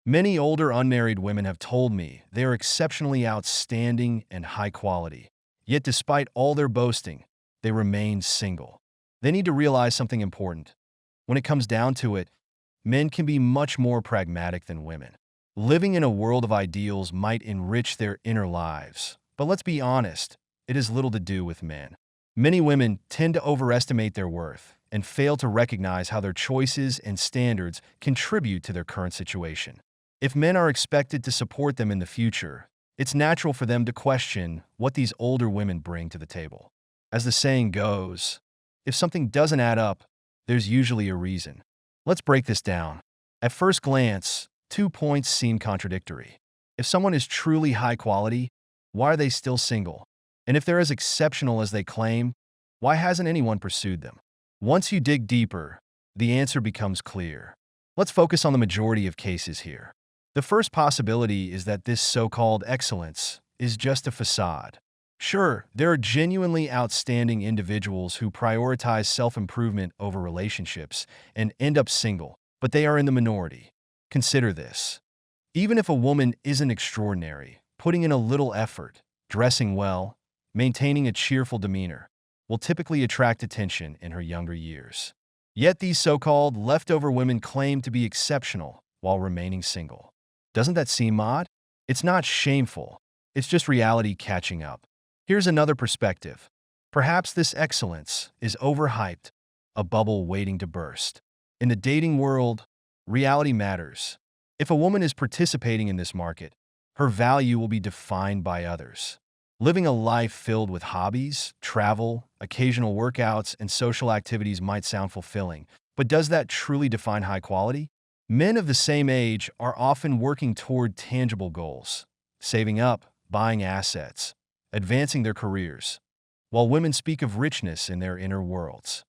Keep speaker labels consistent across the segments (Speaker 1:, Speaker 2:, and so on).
Speaker 1: Many older unmarried women have told me they are exceptionally outstanding and high quality. Yet despite all their boasting, they remain single. They need to realize something important. When it comes down to it, men can be much more pragmatic than women. Living in a world of ideals might enrich their inner lives, but let's be honest, it has little to do with men. Many women tend to overestimate their worth and fail to recognize how their choices and standards contribute to their current situation. If men are expected to support them in the future, it's natural for them to question what these older women bring to the table. As the saying goes, if something doesn't add up, there's usually a reason. Let's break this down. At first glance, 2 points seem contradictory. If someone is truly high quality, why are they still single? And if they're as exceptional as they claim, why hasn't anyone pursued them? Once you dig deeper, the answer becomes clear. Let's focus on the majority of cases here. The first possibility is that this so-called excellence is just a facade. Sure, there are genuinely outstanding individuals who prioritize self-improvement over relationships and end up single, but they are in the minority. Consider this. Even if a woman isn't extraordinary, putting in a little effort, dressing well, maintaining a cheerful demeanor, will typically attract attention in her younger years. Yet these so-called leftover women claim to be exceptional while remaining single. Doesn't that seem odd? It's not shameful. It's just reality catching up. Here's another perspective. Perhaps this excellence is overhyped, a bubble waiting to burst. In the dating world, reality matters. If a woman is participating in this market, her value will be defined by others. Living a life filled with hobbies, travel, occasional workouts, and social activities might sound fulfilling, but does that truly define high quality? Men of the same age are often working toward tangible goals, saving up, buying assets, advancing their careers, while women speak of richness in their inner worlds.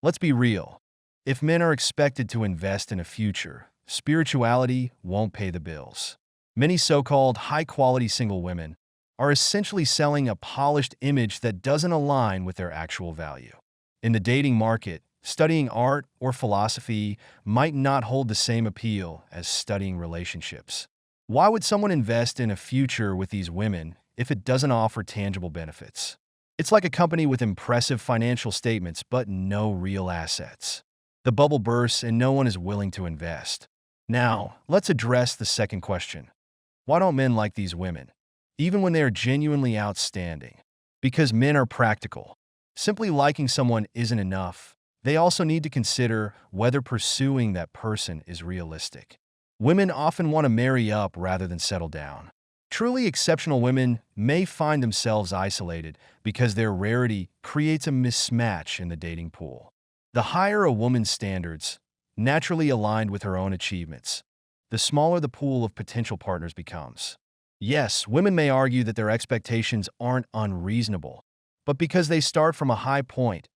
Speaker 1: Let's be real. If men are expected to invest in a future, spirituality won't pay the bills. Many so-called high-quality single women are essentially selling a polished image that doesn't align with their actual value. In the dating market, studying art or philosophy might not hold the same appeal as studying relationships. Why would someone invest in a future with these women if it doesn't offer tangible benefits? It's like a company with impressive financial statements but no real assets. The bubble bursts and no one is willing to invest. Now, let's address the second question. Why don't men like these women, even when they are genuinely outstanding? Because men are practical. Simply liking someone isn't enough. They also need to consider whether pursuing that person is realistic. Women often want to marry up rather than settle down. Truly exceptional women may find themselves isolated because their rarity creates a mismatch in the dating pool. The higher a woman's standards, naturally aligned with her own achievements, the smaller the pool of potential partners becomes. Yes, women may argue that their expectations aren't unreasonable, but because they start from a high point,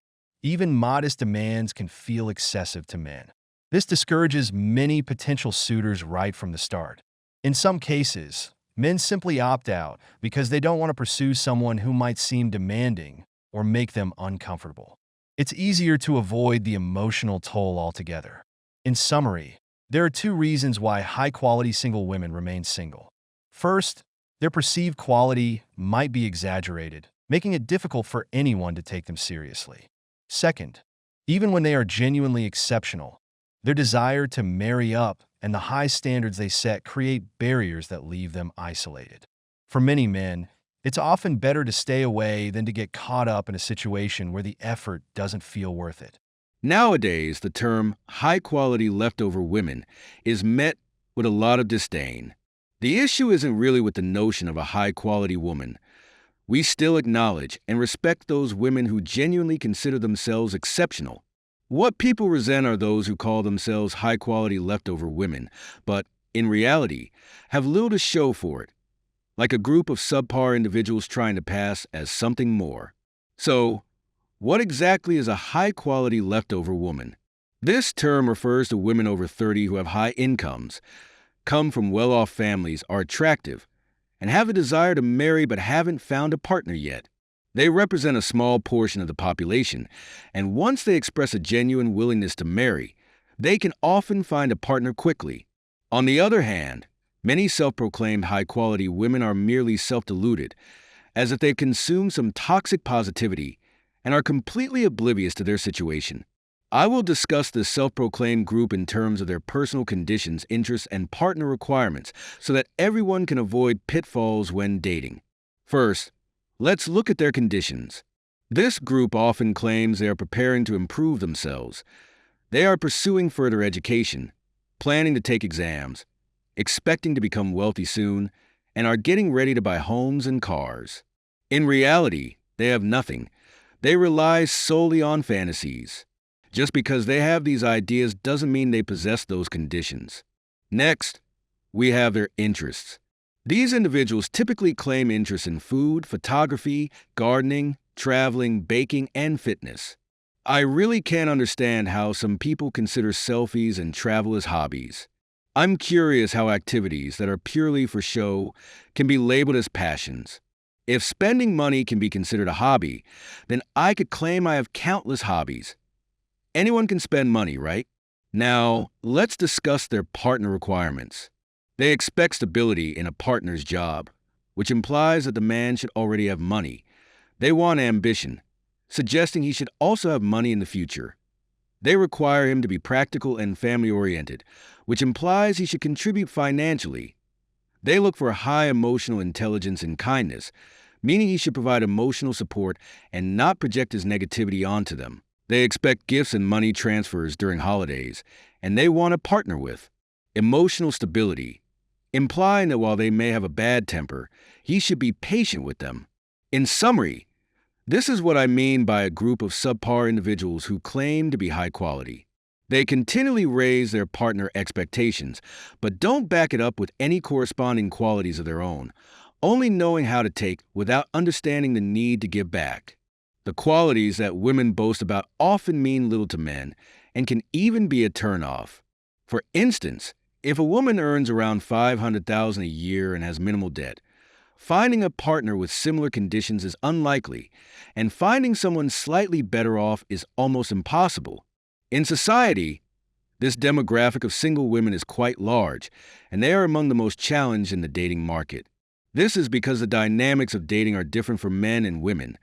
Speaker 1: even modest demands can feel excessive to men. This discourages many potential suitors right from the start. In some cases, men simply opt out because they don't want to pursue someone who might seem demanding or make them uncomfortable. It's easier to avoid the emotional toll altogether. In summary, there are 2 reasons why high-quality single women remain single. First, their perceived quality might be exaggerated, making it difficult for anyone to take them seriously. Second, even when they are genuinely exceptional, their desire to marry up and the high standards they set create barriers that leave them isolated. For many men, it's often better to stay away than to get caught up in a situation where the effort doesn't feel worth it.
Speaker 2: Nowadays, the term high-quality leftover women is met with a lot of disdain. The issue isn't really with the notion of a high-quality woman. We still acknowledge and respect those women who genuinely consider themselves exceptional. What people resent are those who call themselves high-quality leftover women, but, in reality, have little to show for it, like a group of subpar individuals trying to pass as something more. So, what exactly is a high-quality leftover woman? This term refers to women over 30 who have high incomes, come from well-off families, are attractive, and have a desire to marry but haven't found a partner yet. They represent a small portion of the population, and once they express a genuine willingness to marry, they can often find a partner quickly. On the other hand, many self-proclaimed high-quality women are merely self-deluded, as if they've consumed some toxic positivity and are completely oblivious to their situation. I will discuss this self-proclaimed group in terms of their personal conditions, interests, and partner requirements so that everyone can avoid pitfalls when dating. First, let's look at their conditions. This group often claims they are preparing to improve themselves. They are pursuing further education, planning to take exams, expecting to become wealthy soon, and are getting ready to buy homes and cars. In reality, they have nothing. They rely solely on fantasies. Just because they have these ideas doesn't mean they possess those conditions. Next, we have their interests. These individuals typically claim interests in food, photography, gardening, traveling, baking, and fitness. I really can't understand how some people consider selfies and travel as hobbies. I'm curious how activities that are purely for show can be labeled as passions. If spending money can be considered a hobby, then I could claim I have countless hobbies. Anyone can spend money, right? Now, let's discuss their partner requirements. They expect stability in a partner's job, which implies that the man should already have money. They want ambition, suggesting he should also have money in the future. They require him to be practical and family-oriented, which implies he should contribute financially. They look for high emotional intelligence and kindness, meaning he should provide emotional support and not project his negativity onto them. They expect gifts and money transfers during holidays, and they want a partner with emotional stability, implying that while they may have a bad temper, he should be patient with them. In summary, this is what I mean by a group of subpar individuals who claim to be high quality. They continually raise their partner expectations, but don't back it up with any corresponding qualities of their own, only knowing how to take without understanding the need to give back. The qualities that women boast about often mean little to men and can even be a turnoff. For instance, if a woman earns around $500,000 a year and has minimal debt, finding a partner with similar conditions is unlikely, and finding someone slightly better off is almost impossible. In society, this demographic of single women is quite large, and they are among the most challenged in the dating market. This is because the dynamics of dating are different for men and women.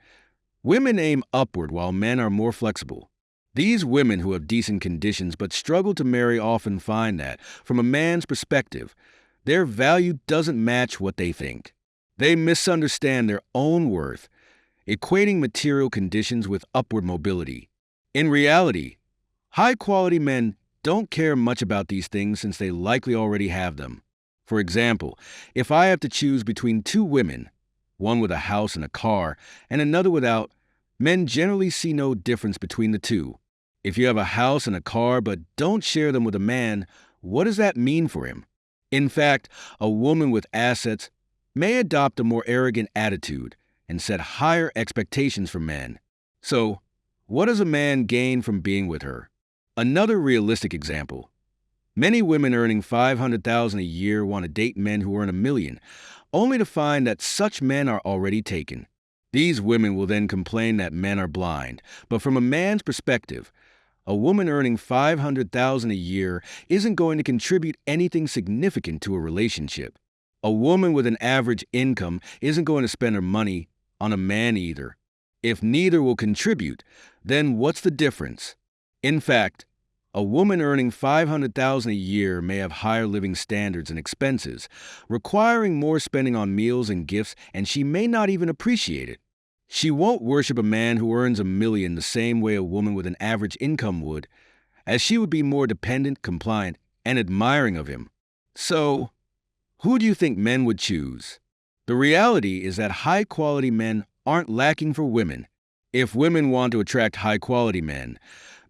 Speaker 2: Women aim upward while men are more flexible. These women who have decent conditions but struggle to marry often find that, from a man's perspective, their value doesn't match what they think. They misunderstand their own worth, equating material conditions with upward mobility. In reality, high-quality men don't care much about these things since they likely already have them. For example, if I have to choose between two women, one with a house and a car, and another without, men generally see no difference between the two. If you have a house and a car but don't share them with a man, what does that mean for him? In fact, a woman with assets may adopt a more arrogant attitude and set higher expectations for men. So, what does a man gain from being with her? Another realistic example. Many women earning $500,000 a year want to date men who earn $1 million, only to find that such men are already taken. These women will then complain that men are blind, but from a man's perspective, a woman earning $500,000 a year isn't going to contribute anything significant to a relationship. A woman with an average income isn't going to spend her money on a man either. If neither will contribute, then what's the difference? In fact, a woman earning $500,000 a year may have higher living standards and expenses, requiring more spending on meals and gifts, and she may not even appreciate it. She won't worship a man who earns $1 million the same way a woman with an average income would, as she would be more dependent, compliant, and admiring of him. So, who do you think men would choose? The reality is that high-quality men aren't lacking for women. If women want to attract high-quality men,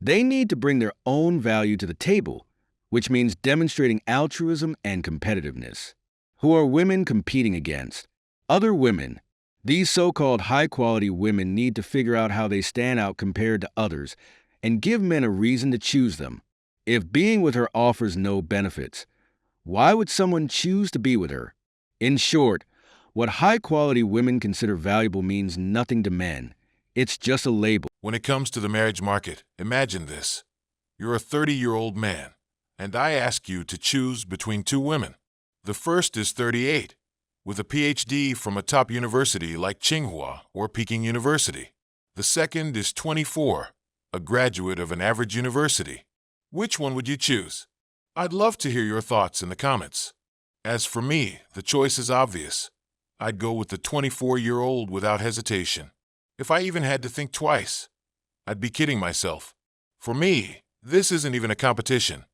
Speaker 2: they need to bring their own value to the table, which means demonstrating altruism and competitiveness. Who are women competing against? Other women. These so-called high-quality women need to figure out how they stand out compared to others and give men a reason to choose them. If being with her offers no benefits, why would someone choose to be with her? In short, what high-quality women consider valuable means nothing to men. It's just a label.
Speaker 3: When it comes to the marriage market, imagine this. You're a 30-year-old man. and I ask you to choose between two women. The first is 38, with a PhD from a top university like Tsinghua or Peking University. The second is 24, a graduate of an average university. Which one would you choose? I'd love to hear your thoughts in the comments. As for me, the choice is obvious. I'd go with the 24-year-old without hesitation. If I even had to think twice, I'd be kidding myself. For me, this isn't even a competition.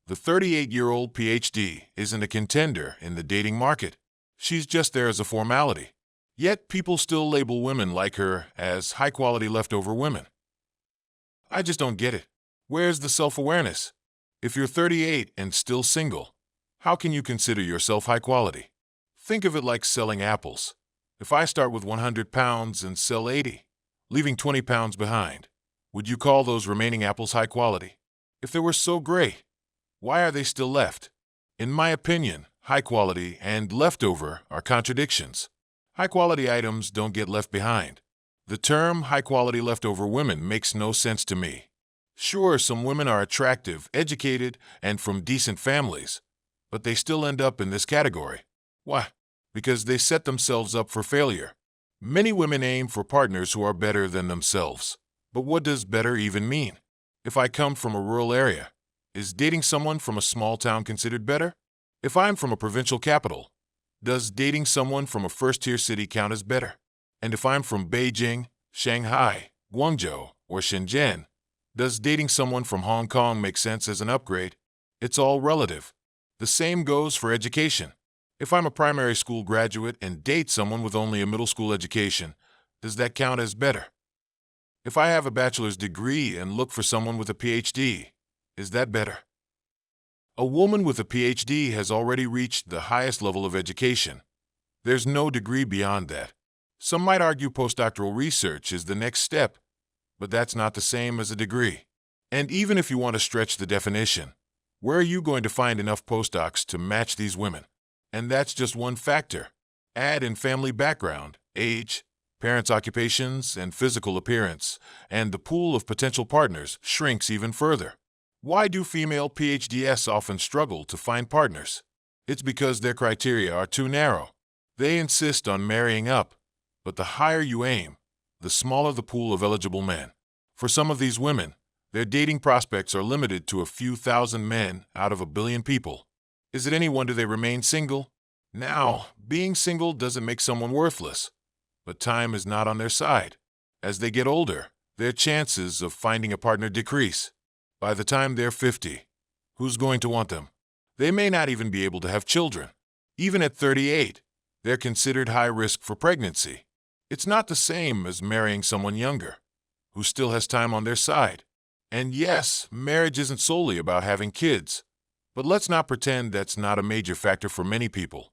Speaker 3: The 38-year-old PhD isn't a contender in the dating market. She's just there as a formality. Yet people still label women like her as high-quality leftover women. I just don't get it. Where's the self-awareness? If you're 38 and still single, how can you consider yourself high quality? Think of it like selling apples. If I start with 100 pounds and sell 80, leaving 20 pounds behind, would you call those remaining apples high quality? If they were so great, why are they still left? In my opinion, high quality and leftover are contradictions. High-quality items don't get left behind. The term high-quality leftover women makes no sense to me. Sure, some women are attractive, educated, and from decent families, but they still end up in this category. Why? Because they set themselves up for failure. Many women aim for partners who are better than themselves. But what does better even mean? If I come from a rural area, is dating someone from a small town considered better? If I'm from a provincial capital, does dating someone from a first-tier city count as better? And if I'm from Beijing, Shanghai, Guangzhou, or Shenzhen, does dating someone from Hong Kong make sense as an upgrade? It's all relative. The same goes for education. If I'm a primary school graduate and date someone with only a middle school education, does that count as better? If I have a bachelor's degree and look for someone with a PhD, is that better? A woman with a PhD has already reached the highest level of education. There's no degree beyond that. Some might argue postdoctoral research is the next step, but that's not the same as a degree. And even if you want to stretch the definition, where are you going to find enough postdocs to match these women? And that's just one factor. Add in family background, age, parents' occupations, and physical appearance, and the pool of potential partners shrinks even further. Why do female PhDs often struggle to find partners? It's because their criteria are too narrow. They insist on marrying up, but the higher you aim, the smaller the pool of eligible men. For some of these women, their dating prospects are limited to a few thousand men out of a billion people. Is it any wonder they remain single? Now, being single doesn't make someone worthless, but time is not on their side. As they get older, their chances of finding a partner decrease. By the time they're 50, who's going to want them? They may not even be able to have children. Even at 38, they're considered high risk for pregnancy. It's not the same as marrying someone younger, who still has time on their side. And yes, marriage isn't solely about having kids, but let's not pretend that's not a major factor for many people.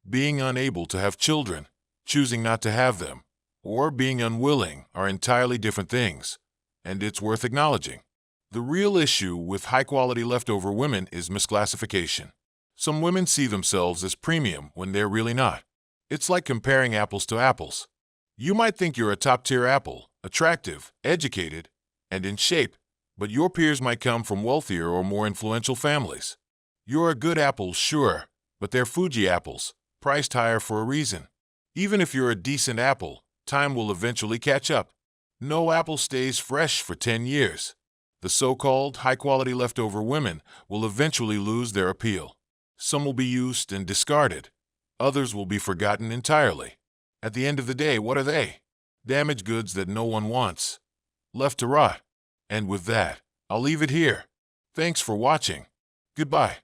Speaker 3: Being unable to have children, choosing not to have them, or being unwilling are entirely different things, and it's worth acknowledging. The real issue with high-quality leftover women is misclassification. Some women see themselves as premium when they're really not. It's like comparing apples to apples. You might think you're a top-tier apple, attractive, educated, and in shape, but your peers might come from wealthier or more influential families. You're a good apple, sure, but they're Fuji apples, priced higher for a reason. Even if you're a decent apple, time will eventually catch up. No apple stays fresh for 10 years. The so-called high-quality leftover women will eventually lose their appeal. Some will be used and discarded. Others will be forgotten entirely. At the end of the day, what are they? Damaged goods that no one wants, left to rot. And with that, I'll leave it here. Thanks for watching. Goodbye.